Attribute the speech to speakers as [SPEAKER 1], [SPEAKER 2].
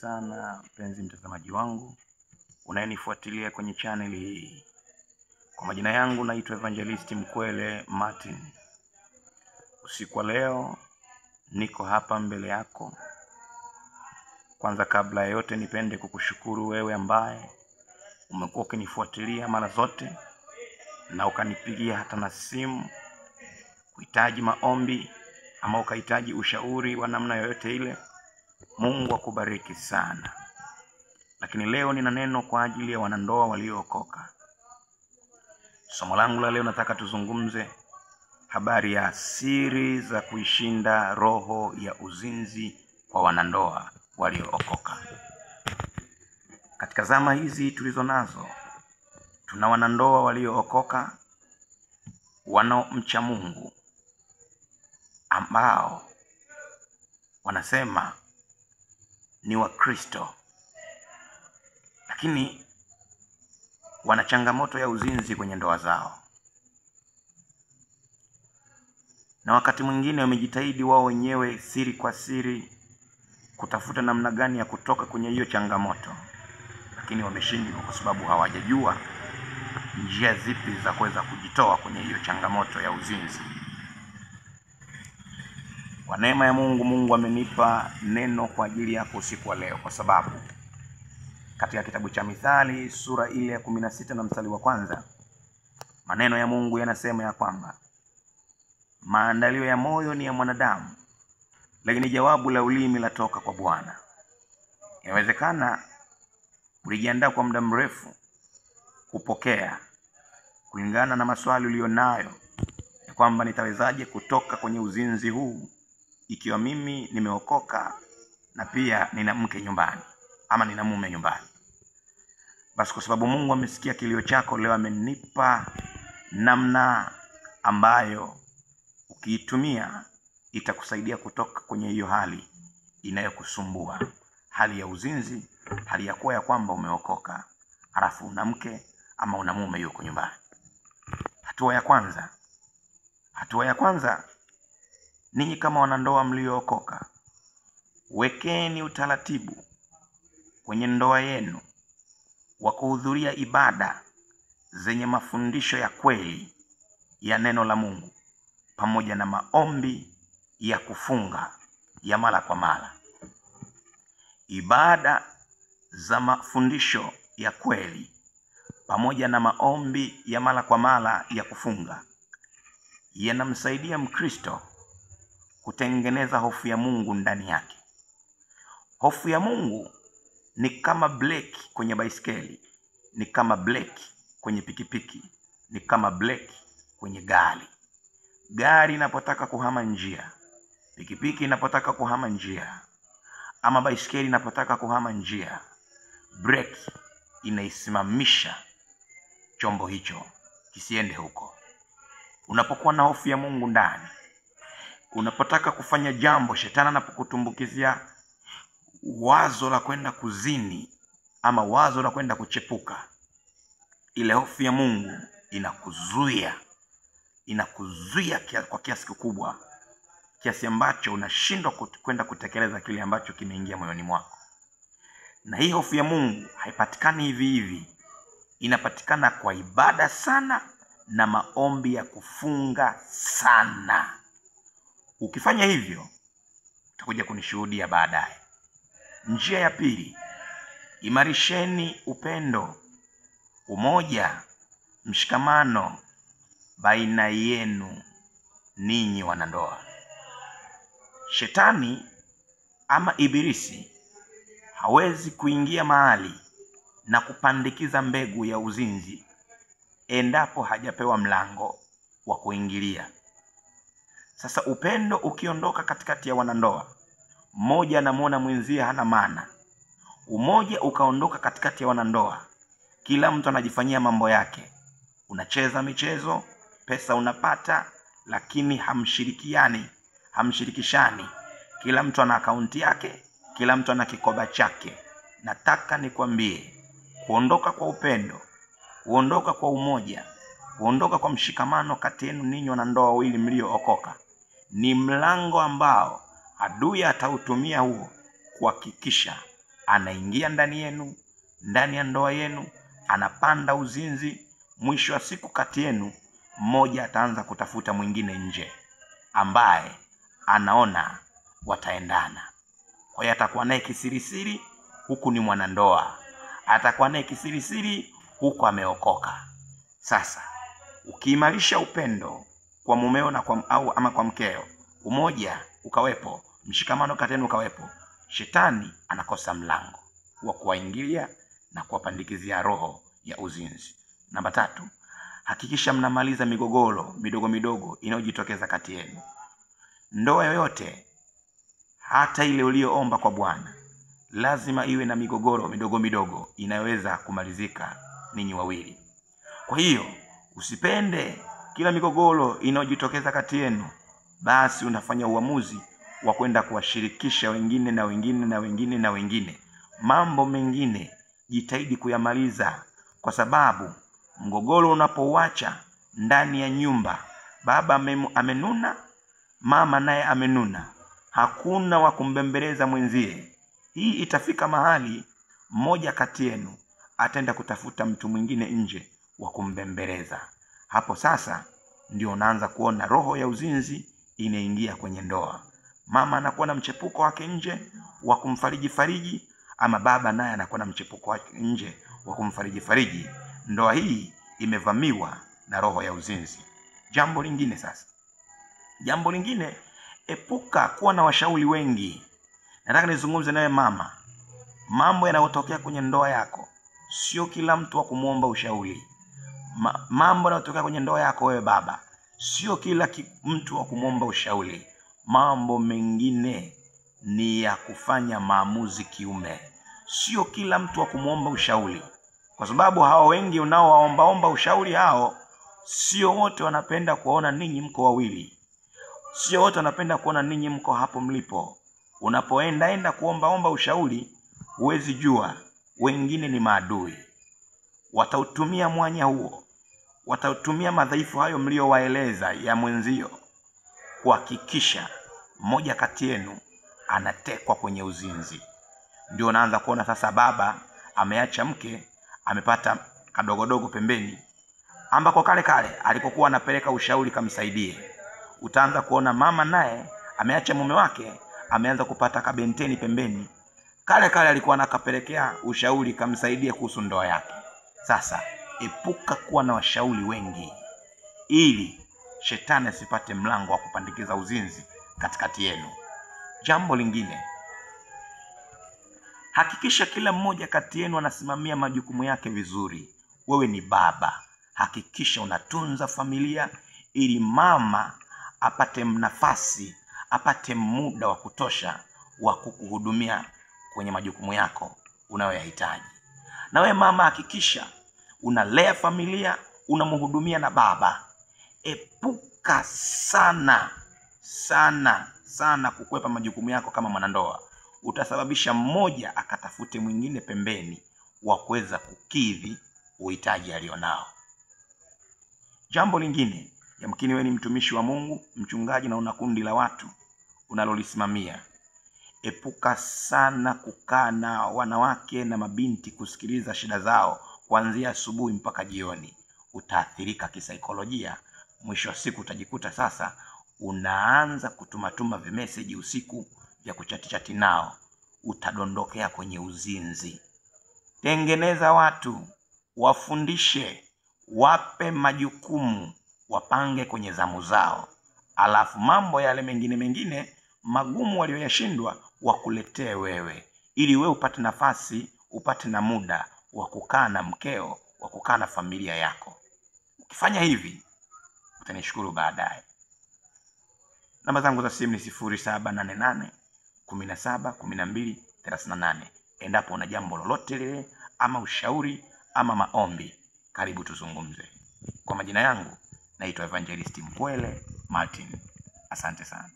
[SPEAKER 1] sana mpenzi mtazamaji wangu unayenifuatilia kwenye channel hii. Kwa majina yangu naitwa Evangelist Mkwele Martin. Usiku wa leo niko hapa mbele yako. Kwanza kabla ya yote nipende kukushukuru wewe ambaye umekuwa ukinifuatilia mara zote na ukanipigia hata na simu kuhitaji maombi ama ukahitaji ushauri wa namna yoyote ile. Mungu akubariki sana. Lakini leo nina neno kwa ajili ya wanandoa waliookoka. Somo langu la leo nataka tuzungumze habari ya siri za kuishinda roho ya uzinzi kwa wanandoa waliookoka. Katika zama hizi tulizo nazo, tuna wanandoa waliookoka wanaomcha Mungu ambao wanasema ni Wakristo, lakini wana changamoto ya uzinzi kwenye ndoa zao. Na wakati mwingine wamejitahidi wao wenyewe siri kwa siri kutafuta namna gani ya kutoka kwenye hiyo changamoto, lakini wameshindwa kwa sababu hawajajua njia zipi za kuweza kujitoa kwenye hiyo changamoto ya uzinzi. Kwa neema ya Mungu amenipa neno kwa ajili yako usiku wa leo, kwa sababu katika kitabu cha Mithali sura ile ya 16 na mstari wa kwanza, maneno ya Mungu yanasema ya kwamba maandalio ya moyo ni ya mwanadamu, lakini jawabu la ulimi latoka kwa Bwana. Inawezekana ulijiandaa kwa muda mrefu kupokea kulingana na maswali ulionayo ya kwamba nitawezaje kutoka kwenye uzinzi huu ikiwa mimi nimeokoka na pia nina mke nyumbani ama nina mume nyumbani. Basi kwa sababu Mungu amesikia kilio chako, leo amenipa namna ambayo ukiitumia itakusaidia kutoka kwenye hiyo hali inayokusumbua, hali ya uzinzi, hali ya kuwa ya kwamba umeokoka halafu una mke ama una mume yuko nyumbani. Hatua ya kwanza, ninyi kama wanandoa mliookoka, wekeni utaratibu kwenye ndoa yenu wa kuhudhuria ibada zenye mafundisho ya kweli ya neno la Mungu pamoja na maombi ya kufunga ya mara kwa mara. Ibada za mafundisho ya kweli pamoja na maombi ya mara kwa mara ya kufunga yanamsaidia Mkristo kutengeneza hofu ya Mungu ndani yake. Hofu ya Mungu ni kama breki kwenye baisikeli, ni kama breki kwenye pikipiki, ni kama breki kwenye gari. Gari inapotaka kuhama njia, pikipiki inapotaka kuhama njia, ama baisikeli inapotaka kuhama njia, breki inaisimamisha chombo hicho kisiende huko. Unapokuwa na hofu ya Mungu ndani, unapotaka kufanya jambo, shetani anapokutumbukizia wazo la kwenda kuzini ama wazo la kwenda kuchepuka, ile hofu ya Mungu inakuzuia kwa kiasi kikubwa, kiasi ambacho unashindwa kwenda kutekeleza kile ambacho kimeingia moyoni mwako. Na hii hofu ya Mungu haipatikani hivi hivi, inapatikana kwa ibada sana na maombi ya kufunga sana. Ukifanya hivyo utakuja kunishuhudia baadaye. Njia ya pili, imarisheni upendo, umoja, mshikamano baina yenu ninyi wanandoa. Shetani ama ibilisi hawezi kuingia mahali na kupandikiza mbegu ya uzinzi endapo hajapewa mlango wa kuingilia. Sasa upendo ukiondoka katikati ya wanandoa, mmoja anamuona mwenzie hana maana, umoja ukaondoka katikati ya wanandoa, kila mtu anajifanyia mambo yake. Unacheza michezo, pesa unapata, lakini hamshirikishani. Kila mtu ana akaunti yake, kila mtu ana kikoba chake. Nataka nikwambie, kuondoka kwa upendo, kuondoka kwa umoja, kuondoka kwa mshikamano kati yenu ninyi wanandoa wawili mliookoka ni mlango ambao adui atautumia huo kuhakikisha anaingia ndani yenu, ndani ya ndoa yenu, anapanda uzinzi. Mwisho wa siku kati yenu mmoja ataanza kutafuta mwingine nje ambaye anaona wataendana. Kwa hiyo atakuwa naye kisirisiri, huku ni mwanandoa. Atakuwa naye kisirisiri, huku ameokoka. Sasa ukiimarisha upendo kwa mumeo na kwa mkeo, umoja ukawepo, mshikamano kati yenu ukawepo, shetani anakosa mlango wa kuwaingilia na kuwapandikizia roho ya uzinzi. Namba 3, hakikisha mnamaliza migogoro midogo midogo inayojitokeza kati yenu. Ndoa yoyote, hata ile uliyoomba kwa Bwana, lazima iwe na migogoro midogo midogo inayoweza kumalizika ninyi wawili. Kwa hiyo usipende kila migogoro inayojitokeza kati yenu basi unafanya uamuzi wa kwenda kuwashirikisha wengine na wengine na wengine na wengine. Mambo mengine jitahidi kuyamaliza, kwa sababu mgogoro unapouacha ndani ya nyumba, baba amenuna, mama naye amenuna, hakuna wa kumbembeleza mwenzie. Hii itafika mahali mmoja kati yenu ataenda kutafuta mtu mwingine nje wa kumbembeleza. Hapo sasa ndio unaanza kuona roho ya uzinzi inaingia kwenye ndoa. Mama anakuwa na mchepuko wake nje wa kumfariji, ama baba naye anakuwa na mchepuko wake nje wa kumfariji. Ndoa hii imevamiwa na roho ya uzinzi. Jambo lingine, epuka kuwa na washauri wengi. Nataka nizungumze nawe mama. Mambo yanayotokea kwenye ndoa yako, sio kila mtu wa kumuomba ushauri. Mambo yanayotokea kwenye ndoa yako wewe baba, sio kila mtu wa kumuomba ushauri. Mambo mengine ni ya kufanya maamuzi kiume. Sio kila mtu wa kumuomba ushauri, kwa sababu hao wengi unaowaomba ushauri hao, sio wote wanapenda kuona ninyi mko wawili. Sio wote wanapenda kuona ninyi mko hapo mlipo. Unapoenda kuomba ushauri, huwezi jua wengine ni maadui. Watautumia mwanya huo, watautumia madhaifu hayo mliowaeleza ya mwenzio kuhakikisha mmoja kati yenu anatekwa kwenye uzinzi. Ndio unaanza kuona sasa baba ameacha mke, amepata kadogodogo pembeni ambako kale alipokuwa anapeleka ushauri kamsaidie. Utaanza kuona mama naye ameacha mume wake, ameanza kupata kabenteni pembeni kale alikuwa anakapelekea ushauri kamsaidie kuhusu ndoa yake. Sasa epuka kuwa na washauri wengi, ili shetani asipate mlango wa kupandikiza uzinzi katikati yenu. Jambo lingine, hakikisha kila mmoja kati yenu anasimamia majukumu yake vizuri. Wewe ni baba, hakikisha unatunza familia, ili mama apate nafasi, apate muda wa kutosha wa kukuhudumia kwenye majukumu yako unayoyahitaji. Na wewe mama, hakikisha unalea familia, unamhudumia na baba. Epuka sana kukwepa majukumu yako kama mwanandoa. Utasababisha mmoja akatafute mwingine pembeni wa kuweza kukidhi uhitaji alionao. Jambo lingine, yamkini wewe ni mtumishi wa Mungu, mchungaji, na una kundi la watu unalolisimamia. Epuka sana kukaa na wanawake na mabinti kusikiliza shida zao kuanzia asubuhi mpaka jioni. Utaathirika kisaikolojia. Mwisho wa siku utajikuta sasa unaanza kutumatuma vimeseji usiku vya kuchati nao. Utadondokea kwenye uzinzi. Tengeneza watu, wafundishe, wape majukumu, wapange kwenye zamu zao. Alafu mambo yale mengine magumu walioyashindwa wakuletee wewe, ili wewe upate nafasi, upate na muda wa kukaa na mkeo, wa kukaa na familia yako. Ukifanya hivi utanishukuru baadaye. Namba zangu za simu ni 0788 17 12 38. Endapo una jambo lolote lile, ama ushauri ama maombi, karibu tuzungumze. Kwa majina yangu naitwa Evangelist Mpwele Martin. Asante sana.